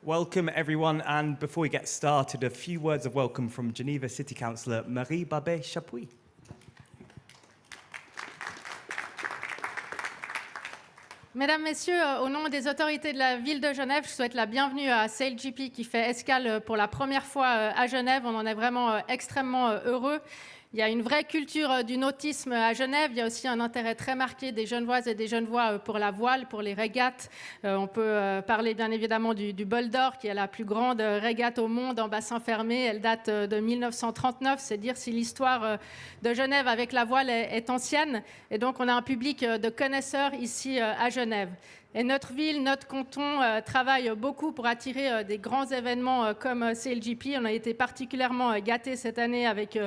Welcome everyone, and before we get started, a few words of welcome from Geneva City Councillor Marie Babet-Chapuis. Mesdames, Messieurs, au nom des autorités de la ville de Genève, je souhaite la bienvenue à SailGP qui fait escale pour la première fois à Genève. On en est vraiment extrêmement heureux. Il y a une vraie culture du nautisme à Genève. Il y a aussi un intérêt très marqué des Genevoises et des Genevois pour la voile, pour les régates. On peut parler bien évidemment du Bol d'Or, qui est la plus grande régate au monde en bassin fermé. Elle date de 1939. C'est dire si l'histoire de Genève avec la voile est ancienne. Et donc on a un public de connaisseurs ici à Genève. Et notre ville, notre canton travaille beaucoup pour attirer des grands événements comme SailGP. On a été particulièrement gâtés cette année avec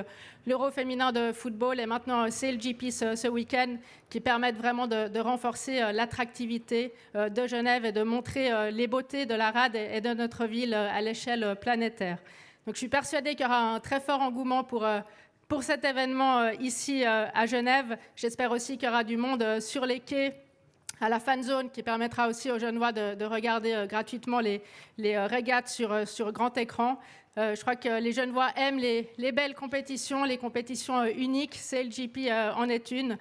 l'Euro féminin de football et maintenant SailGP ce week-end qui permettent vraiment de renforcer l'attractivité de Genève et de montrer les beautés de la rade et de notre ville à l'échelle planétaire. Donc je suis persuadée qu'il y aura un très fort engouement pour cet événement ici à Genève. J'espère aussi qu'il y aura du monde sur les quais, à la fan zone, qui permettra aussi aux Genevois de regarder gratuitement les régates sur grand écran. Je crois que les Genevois aiment les belles compétitions, les compétitions uniques. SailGP en est une.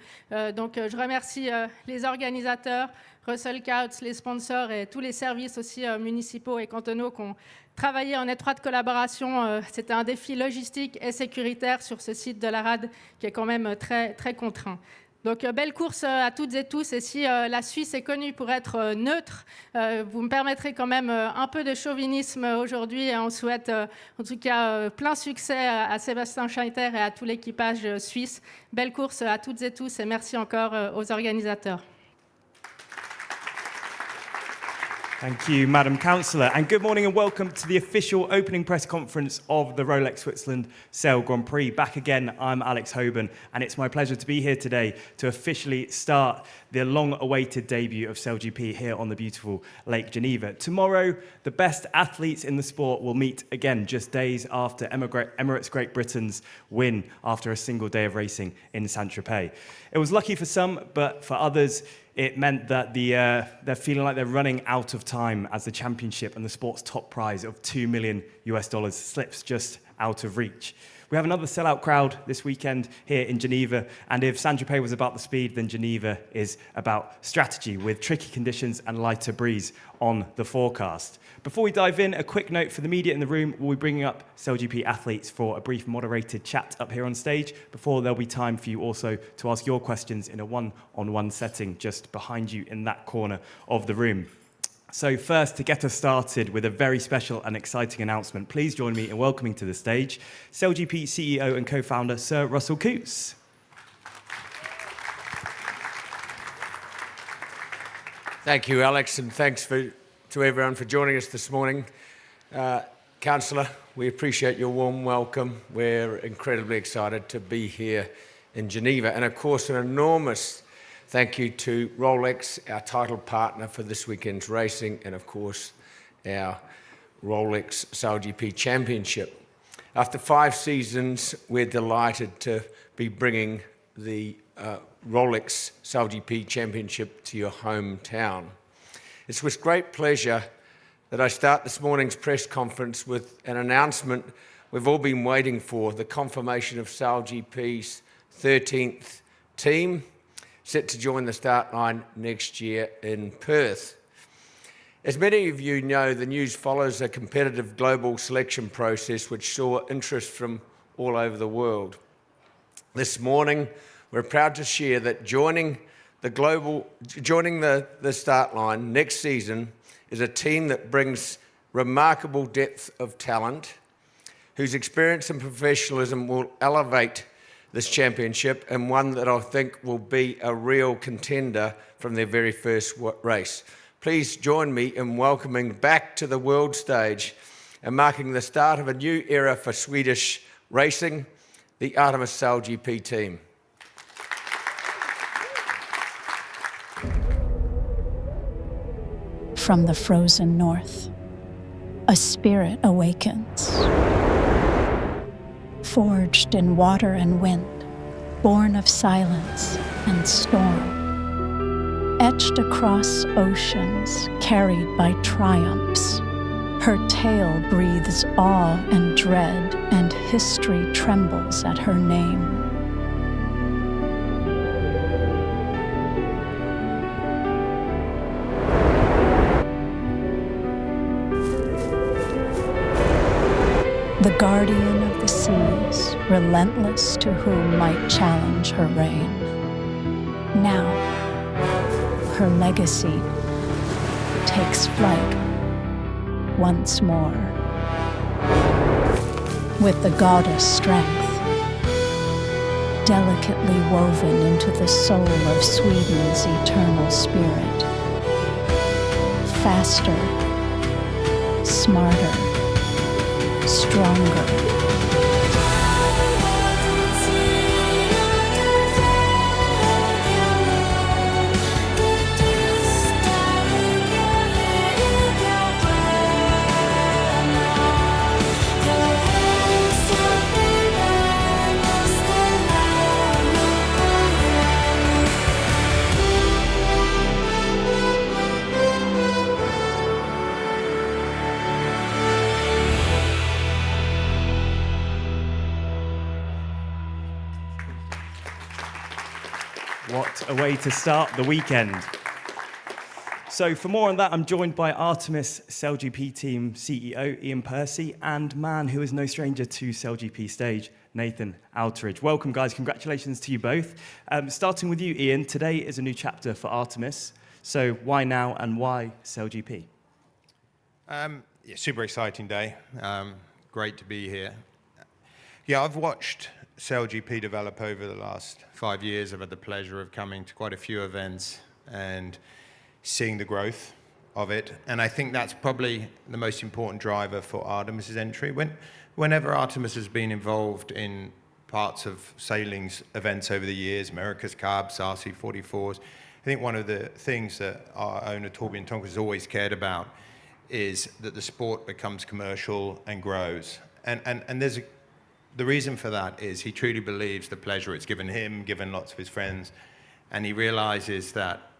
Donc je remercie les organisateurs, Russell Coutts, les sponsors et tous les services aussi municipaux et cantonaux qui ont travaillé en étroite collaboration. C'était un défi logistique et sécuritaire sur ce site de la rade qui est quand même très, très contraint. Donc, belle course à toutes et tous. Et si la Suisse est connue pour être neutre, vous me permettrez quand même un peu de chauvinisme aujourd'hui. Et on souhaite en tout cas plein succès à Sébastien Scheiter et à tout l'équipage suisse. Belle course à toutes et tous et merci encore aux organisateurs. Thank you, Madam Councillor, and good morning and welcome to the official opening press conference of the Rolex Switzerland Sail Grand Prix. Back again, I'm Alex Hoban, and it's my pleasure to be here today to officially start the long-awaited debut of SailGP here on the beautiful Lake Geneva. Tomorrow, the best athletes in the sport will meet again just days after Emirates Great Britain's win after a single day of racing in Saint-Tropez. It was lucky for some, but for others, it meant that they're feeling like they're running out of time as the championship and the sport's top prize of $2 million slips just out of reach. We have another sellout crowd this weekend here in Geneva, and if Saint-Tropez was about the speed, then Geneva is about strategy with tricky conditions and lighter breeze on the forecast. Before we dive in, a quick note for the media in the room. We'll be bringing up SailGP athletes for a brief moderated chat up here on stage before there'll be time for you also to ask your questions in a one-on-one setting just behind you in that corner of the room. So first, to get us started with a very special and exciting announcement, please join me in welcoming to the stage SailGP CEO and co-founder Sir Russell Coutts. Thank you, Alex, and thanks to everyone for joining us this morning. Councillor, we appreciate your warm welcome. We're incredibly excited to be here in Geneva. And of course, an enormous thank you to Rolex, our title partner for this weekend's racing, and of course, our Rolex SailGP Championship. After 5 seasons, we're delighted to be bringing the Rolex SailGP Championship to your hometown. It's with great pleasure that I start this morning's press conference with an announcement we've all been waiting for, the confirmation of SailGP's 13th team, set to join the start line next year in Perth. As many of you know, the news follows a competitive global selection process which saw interest from all over the world. This morning, we're proud to share that joining the start line next season is a team that brings remarkable depth of talent, whose experience and professionalism will elevate this championship, and one that I think will be a real contender from their very first race. Please join me in welcoming back to the world stage and marking the start of a new era for Swedish racing, the Artemis SailGP team. From the frozen north, a spirit awakens. Forged in water and wind, born of silence and storm. Etched across oceans, carried by triumphs, Her tale breathes awe and dread, and history trembles at her name. The guardian of the seas, relentless to whom might challenge her reign. Now, her legacy takes flight once more. With the goddess strength, delicately woven into the soul of Sweden's eternal spirit. Faster, smarter, stronger. What a way to start the weekend. So for more on that, I'm joined by Artemis SailGP team CEO Ian Percy and man who is no stranger to SailGP stage, Nathan Outridge. Welcome, guys. Congratulations to you both. Starting with you, Ian, today is a new chapter for Artemis. So why now and why SailGP? Super exciting day. Great to be here. Yeah, I've watched SailGP develop over the last 5 years. I've had the pleasure of coming to quite a few events and seeing the growth of it. And I think that's probably the most important driver for Artemis's entry. Whenever Artemis has been involved in parts of sailing's events over the years, America's Cups, RC44s, I think one of the things that our owner Torbjørn Tonk has always cared about is that the sport becomes commercial and grows. And there's the reason for that is he truly believes the pleasure it's given him, given lots of his friends, and he realizes that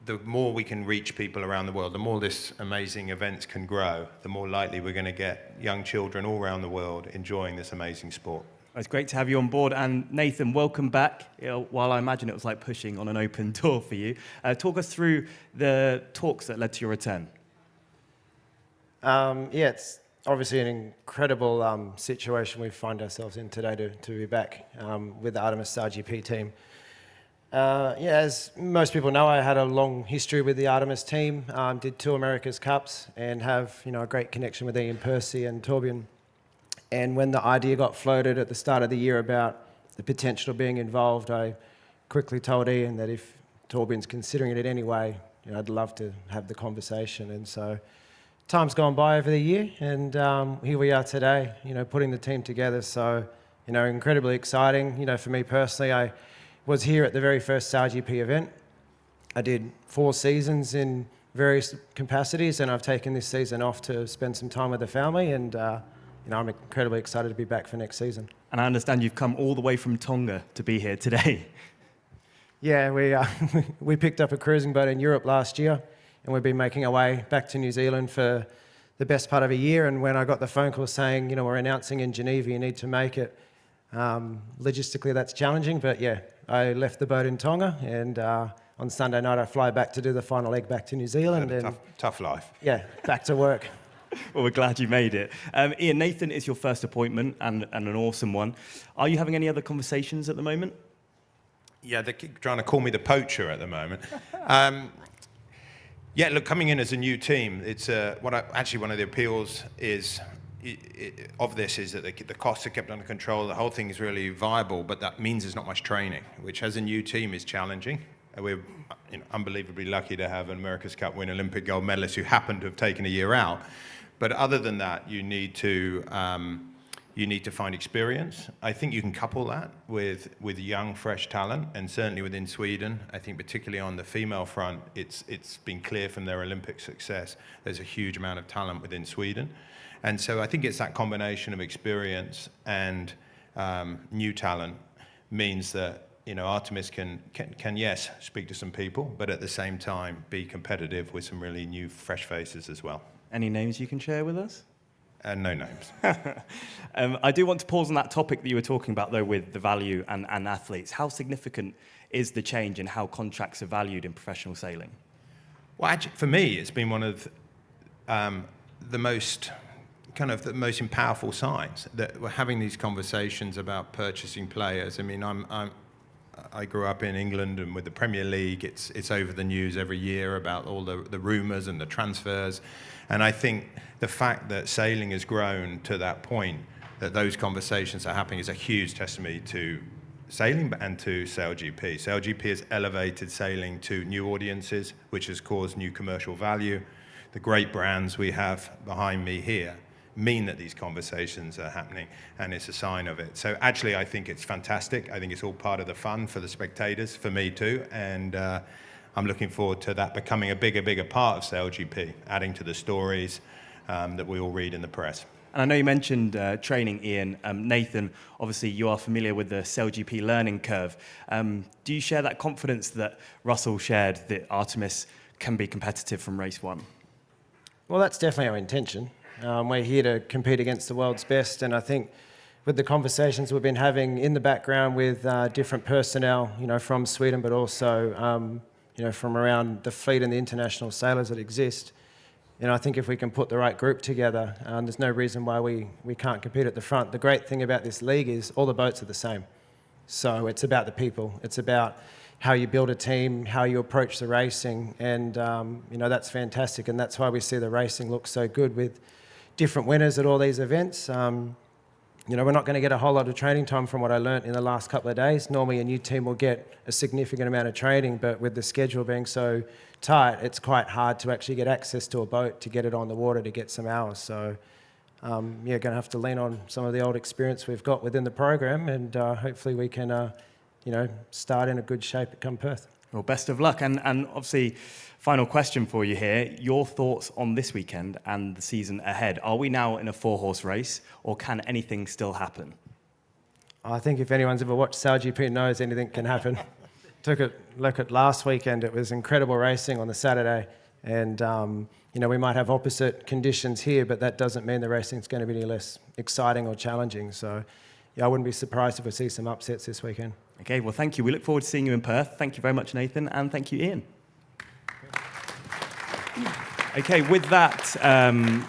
the more we can reach people around the world, the more this amazing events can grow, the more likely we're going to get young children all around the world enjoying this amazing sport. It's great to have you on board. And Nathan, welcome back. While I imagine it was like pushing on an open door for you, talk us through the talks that led to your return. It's obviously an incredible situation we find ourselves in today to be back with the Artemis SailGP team. As most people know, I had a long history with the Artemis team, did 2 America's Cups and have a great connection with Ian Percy and Torbjørn. And when the idea got floated at the start of the year about the potential of being involved, I quickly told Ian that if Torbjørn's considering it anyway, I'd love to have the conversation. And so time's gone by over the year, and here we are today, putting the team together. So, incredibly exciting. For me personally, I was here at the very first SailGP event. I did 4 seasons in various capacities, and I've taken this season off to spend some time with the family, and I'm incredibly excited to be back for next season. And I understand you've come all the way from Tonga to be here today. Yeah, we picked up a cruising boat in Europe last year, and we've been making our way back to New Zealand for the best part of a year. And when I got the phone call saying, we're announcing in Geneva, you need to make it, logistically that's challenging. But yeah, I left the boat in Tonga, and on Sunday night I fly back to do the final leg back to New Zealand. And Tough life. Yeah, back to work. Well, we're glad you made it. Ian, Nathan is your first appointment and an awesome one. Are you having any other conversations at the moment? Yeah, they keep trying to call me the poacher at the moment. Yeah, look, coming in as a new team, it's one of the appeals of this is that the costs are kept under control. The whole thing is really viable, but that means there's not much training, which as a new team is challenging. We're unbelievably lucky to have an America's Cup win Olympic gold medalist who happened to have taken a year out. But other than that, you need to find experience. I think you can couple that with young, fresh talent, and certainly within Sweden, I think particularly on the female front, it's been clear from their Olympic success, there's a huge amount of talent within Sweden. And so I think it's that combination of experience and new talent means that Artemis can speak to some people, but at the same time be competitive with some really new, fresh faces as well. Any names you can share with us? No names. I do want to pause on that topic that you were talking about, though, with the value and athletes. How significant is the change in how contracts are valued in professional sailing? Well, actually, for me, it's been one of the most powerful signs that we're having these conversations about purchasing players. I mean, I grew up in England, and with the Premier League, it's over the news every year about all the rumours and the transfers. And I think the fact that sailing has grown to that point, that those conversations are happening, is a huge testimony to sailing and to SailGP. SailGP has elevated sailing to new audiences, which has caused new commercial value. The great brands we have behind me here mean that these conversations are happening, and it's a sign of it. So actually, I think it's fantastic. I think it's all part of the fun for the spectators, for me too, and I'm looking forward to that becoming a bigger part of SailGP, adding to the stories that we all read in the press. And I know you mentioned training, Ian. Nathan, obviously you are familiar with the SailGP learning curve. Do you share that confidence that Russell shared that Artemis can be competitive from race one? Well, that's definitely our intention. We're here to compete against the world's best, and I think with the conversations we've been having in the background with different personnel, from Sweden, but also, from around the fleet and the international sailors that exist, I think if we can put the right group together, there's no reason why we can't compete at the front. The great thing about this league is all the boats are the same. So it's about the people. It's about how you build a team, how you approach the racing, and that's fantastic. And that's why we see the racing look so good with different winners at all these events. We're not going to get a whole lot of training time from what I learnt in the last couple of days. Normally a new team will get a significant amount of training, but with the schedule being so tight, it's quite hard to actually get access to a boat, to get it on the water, to get some hours. So going to have to lean on some of the old experience we've got within the program, and hopefully we can start in a good shape come Perth. Well, best of luck. And obviously, final question for you here. Your thoughts on this weekend and the season ahead. Are we now in a 4-horse race, or can anything still happen? I think if anyone's ever watched SailGP knows anything can happen. Took a look at last weekend. It was incredible racing on the Saturday. And, we might have opposite conditions here, but that doesn't mean the racing's going to be any less exciting or challenging. So, I wouldn't be surprised if we see some upsets this weekend. Okay, well, thank you. We look forward to seeing you in Perth. Thank you very much, Nathan, and thank you, Ian. Okay, with that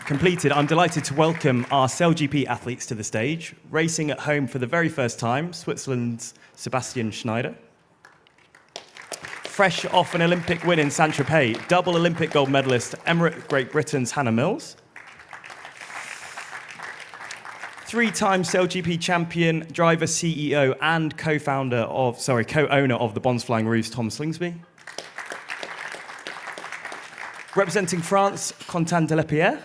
completed, I'm delighted to welcome our SailGP athletes to the stage. Racing at home for the very first time, Switzerland's Sebastian Schneider. Fresh off an Olympic win in Saint-Tropez, double Olympic gold medalist, Emirate Great Britain's Hannah Mills. 3-time SailGP champion, driver, CEO, and co-owner of the Bonds Flying Roos, Tom Slingsby. Representing France, Quentin Delepierre.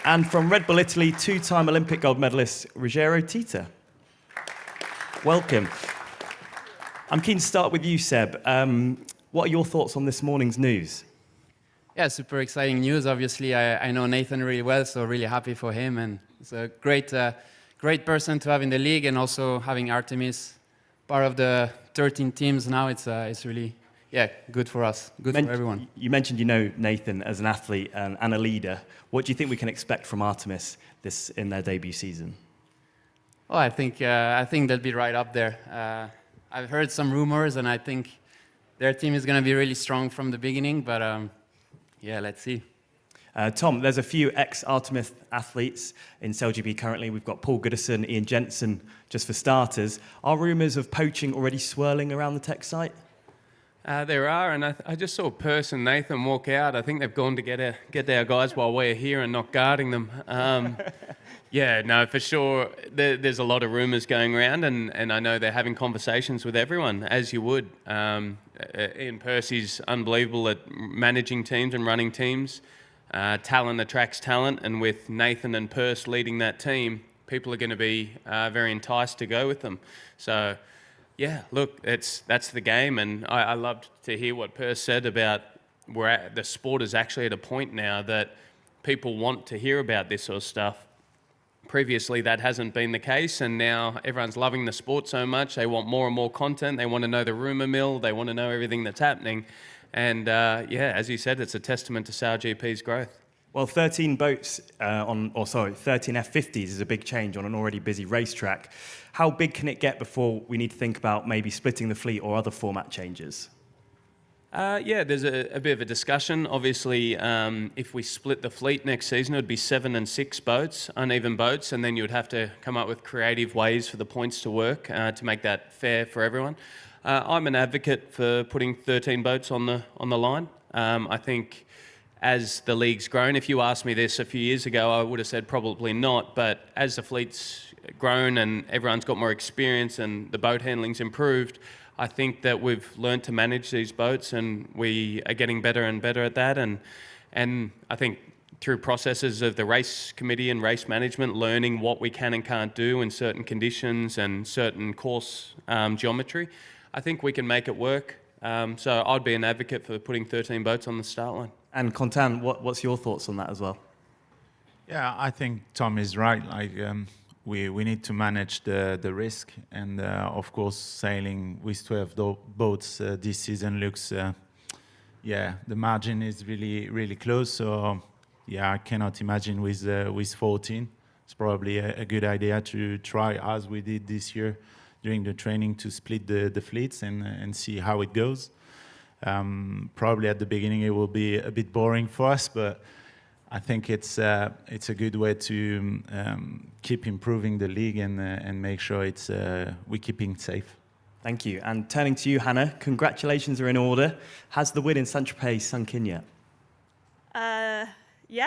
And from Red Bull Italy, 2-time Olympic gold medalist, Ruggero Tita. Welcome. I'm keen to start with you, Seb. What are your thoughts on this morning's news? Yeah, super exciting news. Obviously, I know Nathan really well, so really happy for him. And it's a great person to have in the league, and also having Artemis part of the 13 teams now. It's really, good for us, good for everyone. You mentioned you know Nathan as an athlete and a leader. What do you think we can expect from Artemis in their debut season? Oh, I think they'll be right up there. I've heard some rumors, and I think their team is going to be really strong from the beginning, but let's see. Tom, there's a few ex-Artemis athletes in SailGP currently. We've got Paul Goodison, Ian Jensen, just for starters. Are rumours of poaching already swirling around the tech site? There are, and I just saw Perce and Nathan walk out. I think they've gone to get our guys while we're here and not guarding them. For sure. There's a lot of rumours going around, and I know they're having conversations with everyone, as you would. Ian Percy's unbelievable at managing teams and running teams. Talent attracts talent, and with Nathan and Perce leading that team, people are going to be very enticed to go with them. So, look, that's the game, and I loved to hear what Perce said about the sport is actually at a point now that people want to hear about this sort of stuff. Previously, that hasn't been the case, and now everyone's loving the sport so much. They want more and more content. They want to know the rumour mill. They want to know everything that's happening. And yeah, as you said, it's a testament to SailGP's growth. Well, 13 boats 13 F50s is a big change on an already busy racetrack. How big can it get before we need to think about maybe splitting the fleet or other format changes? Yeah, there's a bit of a discussion. Obviously, if we split the fleet next season, it would be 7 and 6 boats, uneven boats, and then you would have to come up with creative ways for the points to work to make that fair for everyone. I'm an advocate for putting 13 boats on the line. I think as the league's grown, if you asked me this a few years ago, I would have said probably not, but as the fleet's grown and everyone's got more experience and the boat handling's improved, I think that we've learned to manage these boats and we are getting better and better at that. And I think through processes of the race committee and race management, learning what we can and can't do in certain conditions and certain course geometry, I think we can make it work. So I'd be an advocate for putting 13 boats on the start line. And Quentin, what's your thoughts on that as well? Yeah, I think Tom is right. Like we need to manage the risk, and of course, sailing with 12 boats this season looks, yeah, the margin is really close. So yeah, I cannot imagine with 14. It's probably a good idea to try, as we did this year during the training, to split the fleets and see how it goes. Probably at the beginning it will be a bit boring for us, but I think it's a good way to keep improving the league and make sure we're keeping it safe. Thank you. And turning to you, Hannah, congratulations are in order. Has the win in Saint-Tropez sunk in yet? Yeah.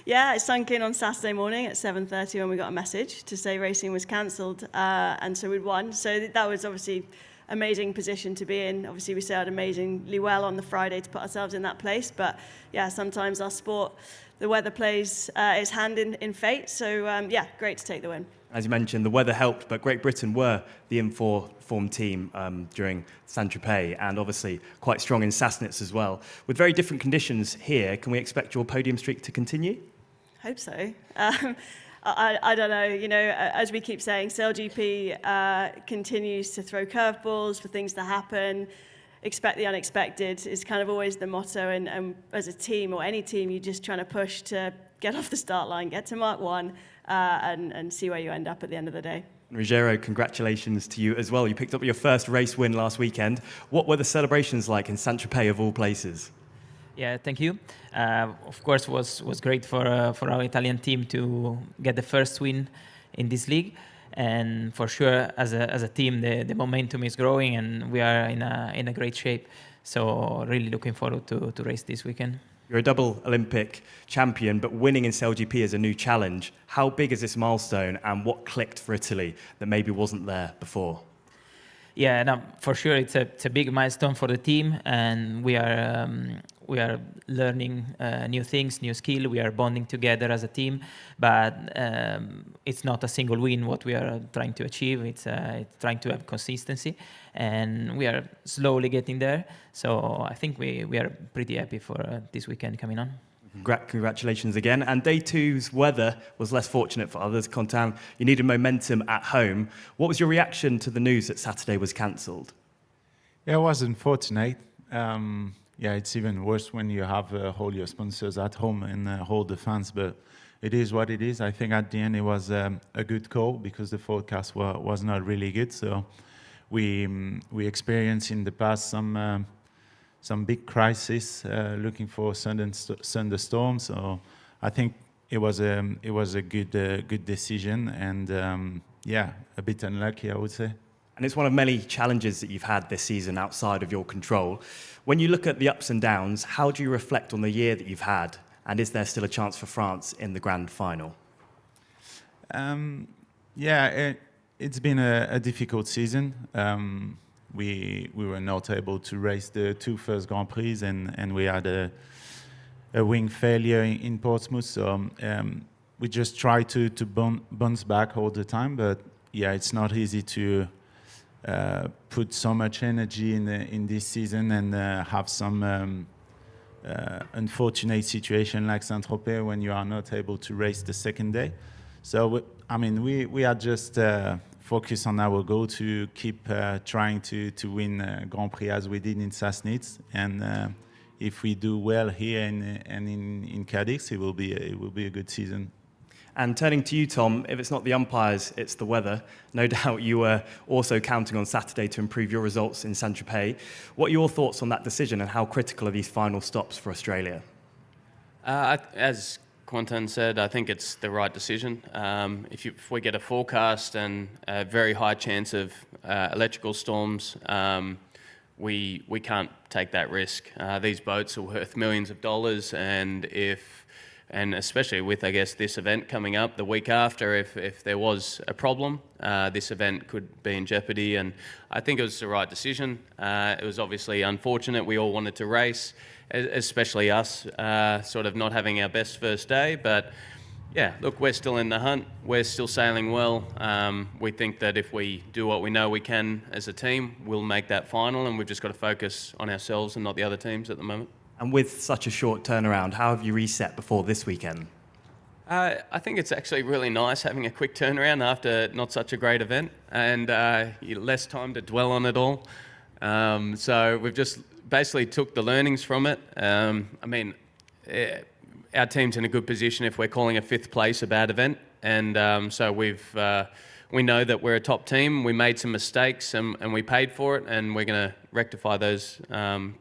Yeah, it sunk in on Saturday morning at 7:30 when we got a message to say racing was cancelled, and so we'd won. So that was obviously amazing position to be in. Obviously, we sailed amazingly well on the Friday to put ourselves in that place. But yeah, sometimes our sport, the weather plays its hand in fate. So yeah, great to take the win. As you mentioned, the weather helped, but Great Britain were the informed team during Saint-Tropez, and obviously quite strong in Sassnitz as well. With very different conditions here, can we expect your podium streak to continue? Hope so. I don't know, you know, as we keep saying, SailGP continues to throw curveballs for things to happen. Expect the unexpected is kind of always the motto, and as a team or any team, you're just trying to push to get off the start line, get to Mark 1, and see where you end up at the end of the day. Ruggiero, congratulations to you as well. You picked up your first race win last weekend. What were the celebrations like in Saint-Tropez of all places? Yeah, thank you. Of course, was great for our Italian team to get the first win in this league, and for sure, as a team, the momentum is growing, and we are in a great shape. So really looking forward to race this weekend. You're a double Olympic champion, but winning in SailGP is a new challenge. How big is this milestone, and what clicked for Italy that maybe wasn't there before? Yeah, no, for sure, it's a big milestone for the team, and we are learning new things, new skill. We are bonding together as a team, but it's not a single win. What we are trying to achieve, it's trying to have consistency, and we are slowly getting there. So I think we are pretty happy for this weekend coming on. Congratulations again. And day two's weather was less fortunate for others. Quentin, you needed momentum at home. What was your reaction to the news that Saturday was cancelled? Yeah, it was unfortunate. Yeah, it's even worse when you have all your sponsors at home and all the fans, but it is what it is. I think at the end it was a good call because the forecast was not really good. So we experienced in the past some big crisis looking for thunderstorms. So I think it was a good decision, and yeah, a bit unlucky, I would say. And it's one of many challenges that you've had this season outside of your control. When you look at the ups and downs, how do you reflect on the year that you've had? And is there still a chance for France in the grand final? Yeah, it's been a difficult season. We were not able to race the two first Grand Prix, and we had a wing failure in Portsmouth. So we just try to bounce back all the time. But yeah, it's not easy to put so much energy in this season and have some unfortunate situation like Saint-Tropez when you are not able to race the second day. So I mean, we are just focus on our goal to keep trying to win Grand Prix as we did in Sassnitz. And if we do well here in Cadix, it will be a good season. And turning to you, Tom, if it's not the umpires, it's the weather. No doubt you were also counting on Saturday to improve your results in Saint-Tropez. What are your thoughts on that decision and how critical are these final stops for Australia? As Quentin said, I think it's the right decision. If we get a forecast and a very high chance of electrical storms, we can't take that risk. These boats are worth millions of dollars, and especially with, I guess, this event coming up the week after, if there was a problem, this event could be in jeopardy. And I think it was the right decision. It was obviously unfortunate. We all wanted to race, especially us, sort of not having our best first day. But yeah, look, we're still in the hunt. We're still sailing well. We think that if we do what we know we can as a team, we'll make that final, and we've just got to focus on ourselves and not the other teams at the moment. And with such a short turnaround, how have you reset before this weekend? I think it's actually really nice having a quick turnaround after not such a great event, and less time to dwell on it all. So we've just basically took the learnings from it. Our team's in a good position if we're calling a 5th place a bad event, and so we know that we're a top team. We made some mistakes and we paid for it, and we're going to rectify those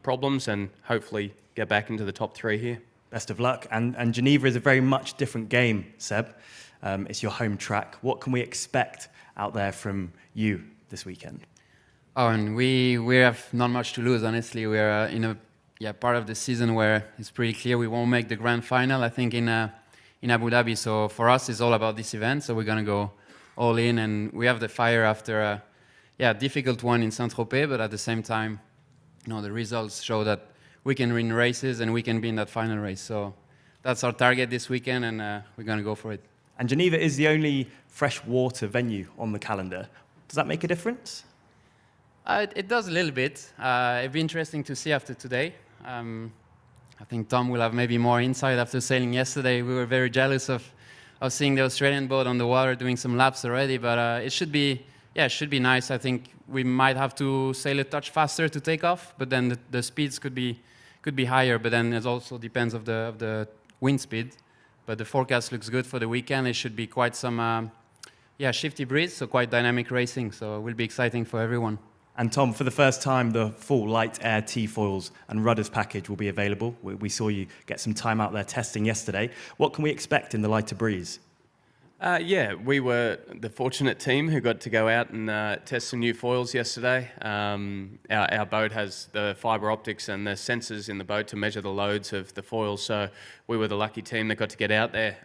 problems and hopefully get back into the top 3 here. Best of luck. And Geneva is a very much different game, Seb. It's your home track. What can we expect out there from you this weekend? Oh, and we have not much to lose, honestly. We're in a part of the season where it's pretty clear we won't make the grand final, I think, in Abu Dhabi. So for us, it's all about this event. So we're going to go all in, and we have the fire after a difficult one in Saint-Tropez, but at the same time, the results show that we can win races and we can be in that final race. So that's our target this weekend, and we're going to go for it. And Geneva is the only freshwater venue on the calendar. Does that make a difference? It does a little bit. It'd be interesting to see after today. I think Tom will have maybe more insight after sailing yesterday. We were very jealous of seeing the Australian boat on the water doing some laps already, but it should be nice. I think we might have to sail a touch faster to take off, but then the speeds could be higher. But then it also depends of the wind speed. But the forecast looks good for the weekend. It should be quite some shifty breeze, so quite dynamic racing. So it will be exciting for everyone. And Tom, for the first time, the full light air T-foils and rudders package will be available. We saw you get some time out there testing yesterday. What can we expect in the lighter breeze? We were the fortunate team who got to go out and test some new foils yesterday. Our boat has the fibre optics and the sensors in the boat to measure the loads of the foils, so we were the lucky team that got to get out there.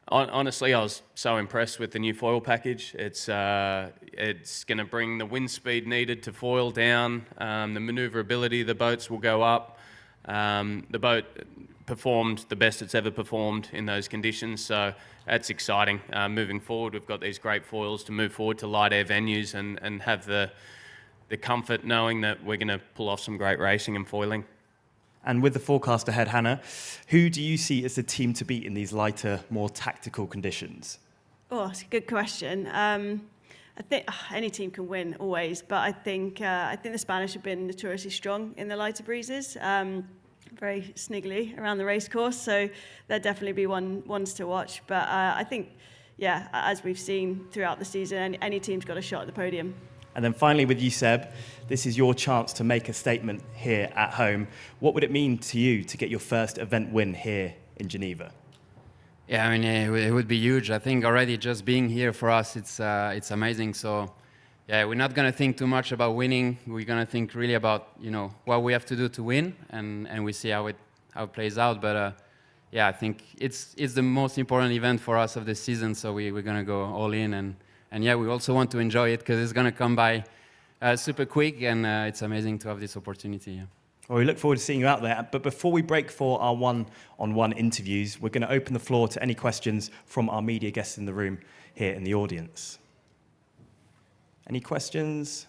Honestly, I was so impressed with the new foil package. It's going to bring the wind speed needed to foil down. The manoeuvrability of the boats will go up. The boat performed the best it's ever performed in those conditions, so that's exciting. Moving forward, we've got these great foils to move forward to light air venues and have the comfort knowing that we're going to pull off some great racing and foiling. And with the forecast ahead, Hannah, who do you see as the team to beat in these lighter, more tactical conditions? Oh, it's a good question. I think any team can win always, but I think the Spanish have been notoriously strong in the lighter breezes, very sniggly around the race course, so there'll definitely be ones to watch. But I think, as we've seen throughout the season, any team's got a shot at the podium. And then finally with you, Seb, this is your chance to make a statement here at home. What would it mean to you to get your first event win here in Geneva? Yeah, I mean, it would be huge. I think already just being here for us, it's amazing. So, yeah, we're not going to think too much about winning. We're going to think really about, what we have to do to win, and we see how it plays out. But, I think it's the most important event for us of the season, so we're going to go all in. And we also want to enjoy it because it's going to come by super quick, and it's amazing to have this opportunity. Yeah. Well, we look forward to seeing you out there. But before we break for our one-on-one interviews, we're going to open the floor to any questions from our media guests in the room here in the audience. Any questions?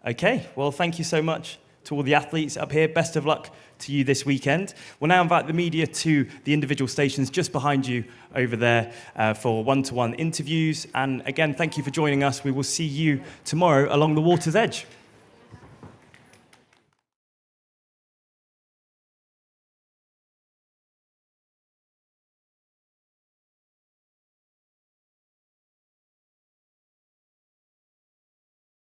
Okay, well, thank you so much to all the athletes up here. Best of luck to you this weekend. We'll now invite the media to the individual stations just behind you over there for one-to-one interviews. And again, thank you for joining us. We will see you tomorrow along the water's edge.